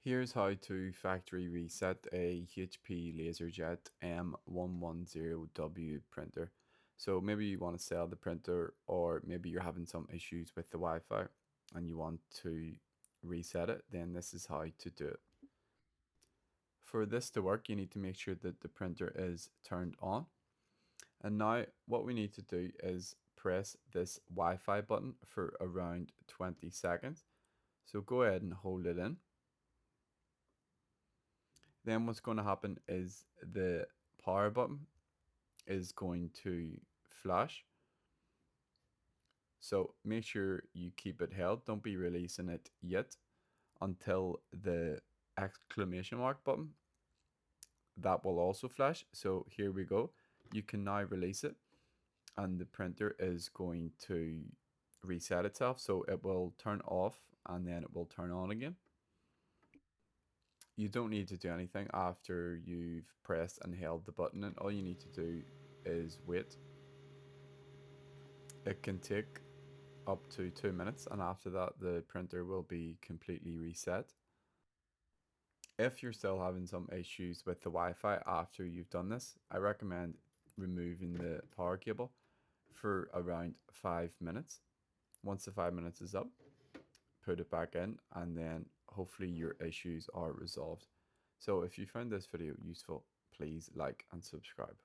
Here's how to factory reset a HP LaserJet M110W printer. So maybe you want to sell the printer, or maybe you're having some issues with the Wi-Fi and you want to reset it, then this is how to do it. For this to work, you need to make sure that the printer is turned on. And now what we need to do is press this Wi-Fi button for around 20 seconds. So go ahead and hold it in. Then what's going to happen is the power button is going to flash. So make sure you keep it held. Don't be releasing it yet until the exclamation mark button. That will also flash. So here we go. You can now release it and the printer is going to reset itself. So it will turn off and then it will turn on again. You don't need to do anything after you've pressed and held the button, and all you need to do is wait. It can take up to 2 minutes, and after that the printer will be completely reset. If you're still having some issues with the Wi-Fi after you've done this, I recommend removing the power cable for around 5 minutes. Once the 5 minutes is up, put it back in, and then hopefully your issues are resolved. So if you found this video useful, please like and subscribe.